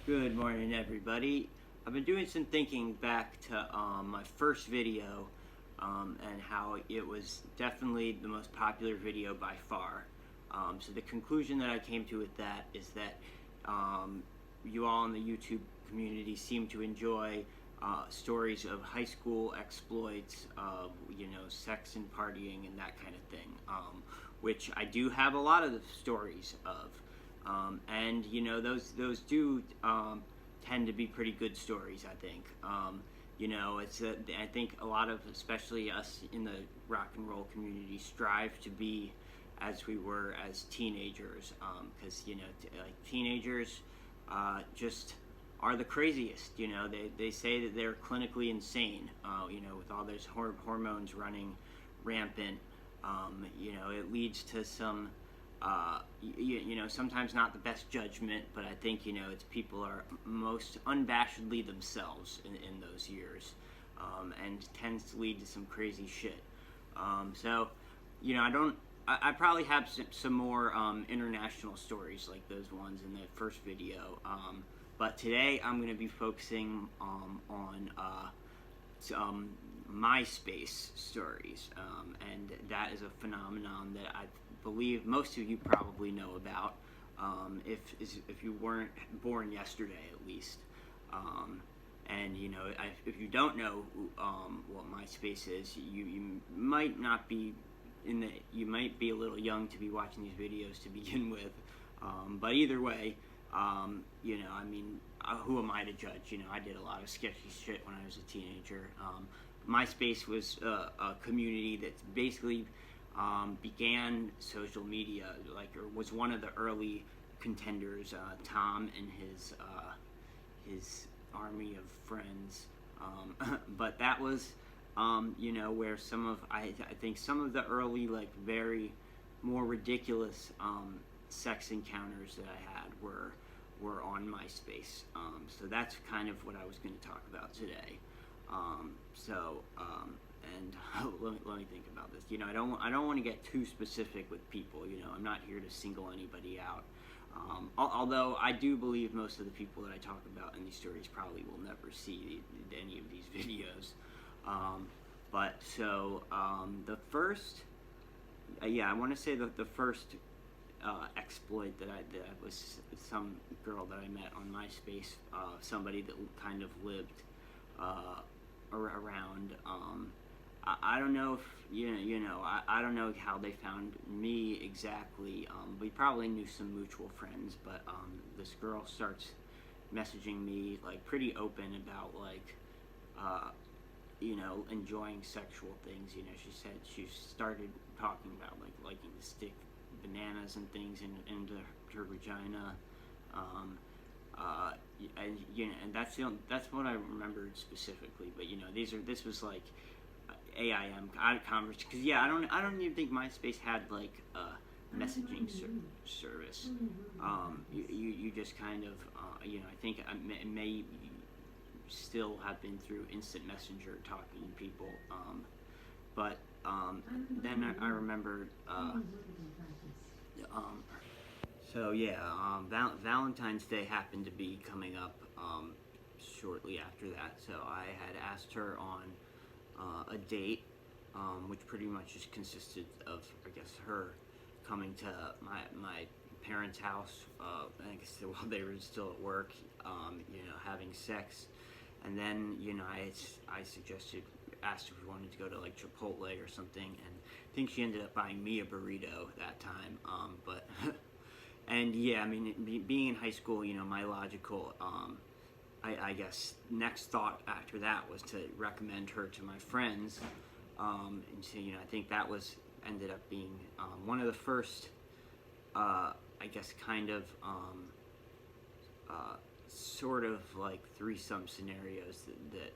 Good morning, everybody. I've been doing some thinking back to my first video and how it was definitely the most popular video by far. So the conclusion that I came to with that is that you all in the YouTube community seem to enjoy stories of high school exploits, of sex and partying and that kind of thing, which I do have a lot of the stories of. And those do tend to be pretty good stories, I think. I think a lot of, especially us in the rock and roll community, strive to be as we were as teenagers, because like teenagers just are the craziest. They say that they're clinically insane, with all those hormones running rampant. It leads to some sometimes not the best judgment, but I think it's people are most unabashedly themselves in those years, and tends to lead to some crazy shit. I probably have some more international stories like those ones in the first video, but today I'm going to be focusing on some Myspace stories, and that is a phenomenon that I believe most of you probably know about, if you weren't born yesterday at least. If you don't know what Myspace is, you might not be you might be a little young to be watching these videos to begin with, but either way, who am I to judge? I did a lot of sketchy shit when I was a teenager. Myspace was a community that basically began social media, or was one of the early contenders. Tom and his army of friends, but that was where I think some of the early, like, very more ridiculous sex encounters that I had were on Myspace. So that's kind of what I was going to talk about today. Let me think about this. I don't want to get too specific with people. I'm not here to single anybody out. Although I do believe most of the people that I talk about in these stories probably will never see any of these videos. The first, I want to say that the first exploit that was some girl that I met on MySpace, somebody that kind of lived around. I don't know if I don't know how they found me exactly. We probably knew some mutual friends, but this girl starts messaging me, like, pretty open about, like, enjoying sexual things. She said she started talking about, like, liking to stick bananas and things into her vagina. And that's what I remembered specifically. But this was like AIM conversation, because I don't even think MySpace had, like, a messaging service. You just kind of I think it may still have been through instant messenger talking to people, but then I remembered Valentine's Day happened to be coming up shortly after that, so I had asked her on a date, which pretty much just consisted of, I guess, her coming to my parents' house, I guess while they were still at work, having sex, and then I asked if we wanted to go to, like, Chipotle or something, and I think she ended up buying me a burrito that time, but and being in high school, my logical I guess next thought after that was to recommend her to my friends, and so I think that ended up being one of the first I guess kind of sort of like threesome scenarios that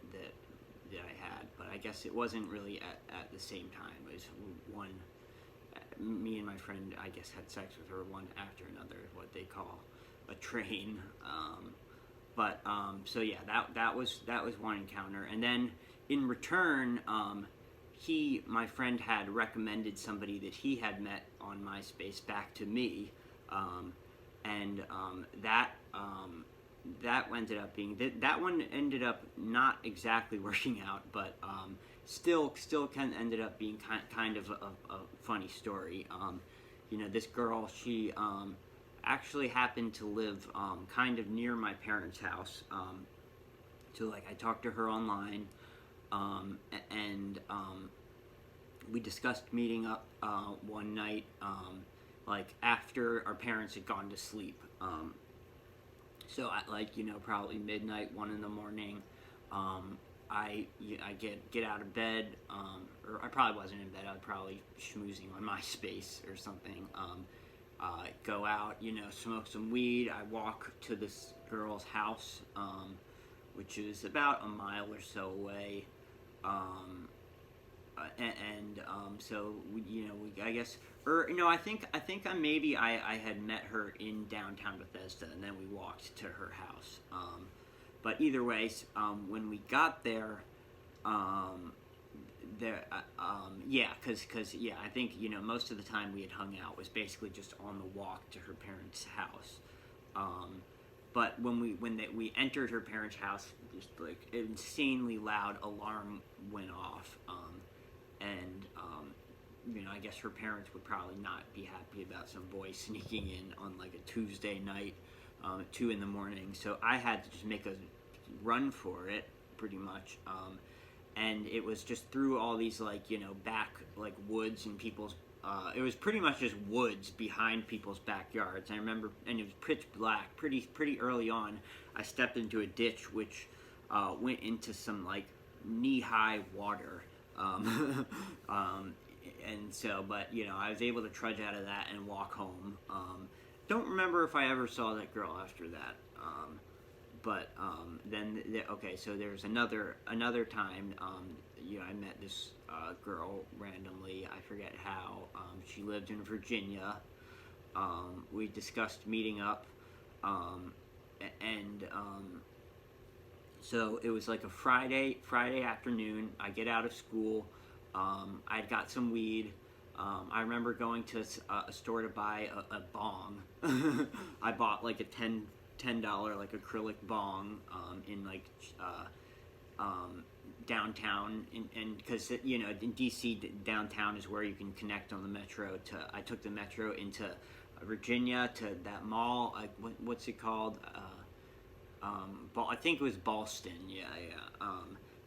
I had, but I guess it wasn't really at the same time. It was one, me and my friend, I guess, had sex with her one after another, what they call a train. That was one encounter, and then in return, my friend had recommended somebody that he had met on MySpace back to me, and that ended up being that one ended up not exactly working out, but still ended up being kind of a funny story. This girl, she actually happened to live kind of near my parents' house. So like I talked to her online, and we discussed meeting up one night, like after our parents had gone to sleep. So at probably midnight, 1 in the morning, I get out of bed, or I probably wasn't in bed. I was probably schmoozing on Myspace or something. Go out, smoke some weed. I walk to this girl's house, which is about a mile or so away. So I guess, I think I had met her in downtown Bethesda, and then we walked to her house. But either way, when we got there, I think most of the time we had hung out was basically just on the walk to her parents' house. But when we entered her parents' house, just like an insanely loud alarm went off, and I guess her parents would probably not be happy about some boy sneaking in on like a Tuesday night at 2 in the morning. So I had to just make a run for it, pretty much. And it was just through all these back woods and people's. It was pretty much just woods behind people's backyards. I remember, and it was pitch black. Pretty early on, I stepped into a ditch which went into some knee-high water. And so, but I was able to trudge out of that and walk home. Don't remember if I ever saw that girl after that. Okay, so there's another time. I met this girl randomly. I forget how. She lived in Virginia. We discussed meeting up, so it was like a Friday afternoon. I get out of school. I'd got some weed. I remember going to a store to buy a bong. I bought like a $10 acrylic bong in downtown, and because in DC downtown is where you can connect on the metro. I took the metro into Virginia to that mall. What's it called? I think it was Ballston. Yeah.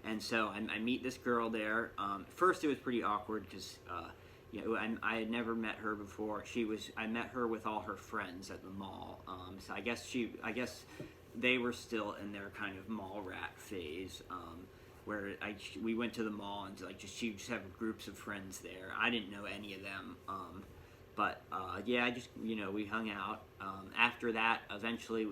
And so I meet this girl there. First, it was pretty awkward because I had never met her before. I met her with all her friends at the mall. So I guess they were still in their kind of mall rat phase, where we went to the mall and she just have groups of friends there. I didn't know any of them, but I just we hung out. After that, eventually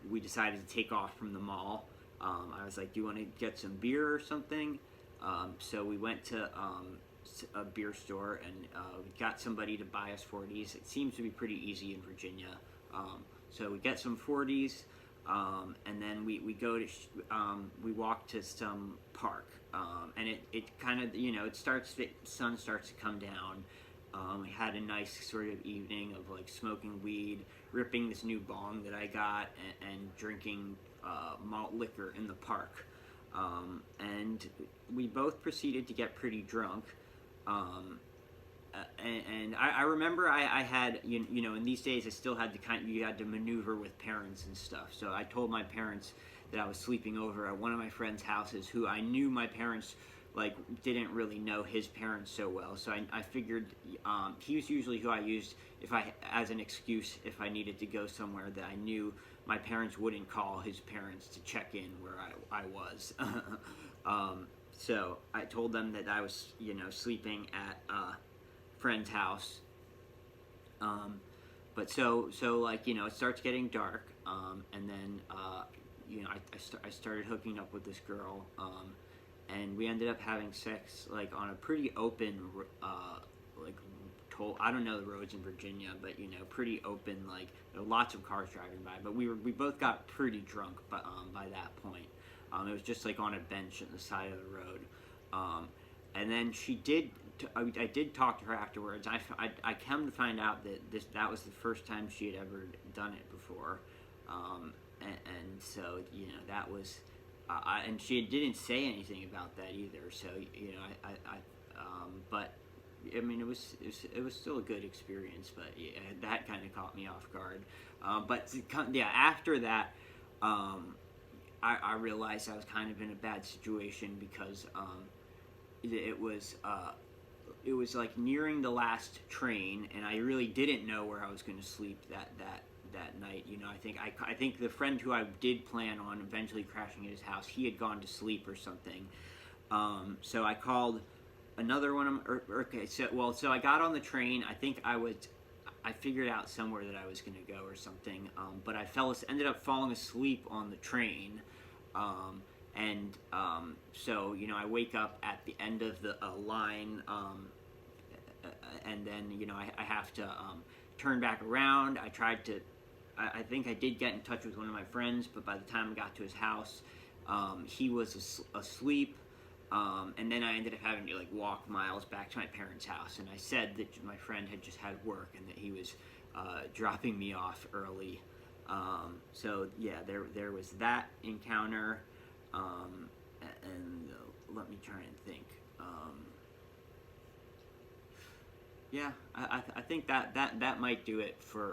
we decided to take off from the mall. I was like, "Do you want to get some beer or something?" So we went to a beer store and we got somebody to buy us 40s. It seems to be pretty easy in Virginia. So we get some 40s, and then we go to we walk to some park, and it kind of the sun starts to come down. We had a nice sort of evening of smoking weed, ripping this new bong that I got, and drinking malt liquor in the park. And we both proceeded to get pretty drunk. And I remember I had, in these days I still had you had to maneuver with parents and stuff. So I told my parents that I was sleeping over at one of my friend's houses, who I knew my parents didn't really know his parents so well. So I figured he was usually who I used as an excuse if I needed to go somewhere that I knew my parents wouldn't call his parents to check in where I was. So I told them that I was, sleeping at a friend's house. But so it starts getting dark, and then I started hooking up with this girl, and we ended up having sex on a pretty open, I don't know the roads in Virginia, but pretty open. There were lots of cars driving by, but we both got pretty drunk, by that point. It was just on a bench at the side of the road, and then I did talk to her afterwards. I come to find out that that was the first time she had ever done it before. And so, you know, that was, and she didn't say anything about that either. So, you know, but I mean, it was still a good experience, but yeah, that kind of caught me off guard. But yeah, after that, I realized I was kind of in a bad situation because it was it was like nearing the last train, and I really didn't know where I was going to sleep that night. You know, I think the friend who I did plan on eventually crashing at his house, he had gone to sleep or something. So I called another one of them. Okay, so I got on the train. I figured out somewhere that I was going to go or something. But ended up falling asleep on the train. So, you know, I wake up at the end of the line, and then, you know, I have to turn back around. I think I did get in touch with one of my friends, but by the time I got to his house, he was asleep. And then I ended up having to like walk miles back to my parents' house. And I said that my friend had just had work and that he was dropping me off early. So yeah, there was that encounter. And let me try and think. Yeah, I think that might do it for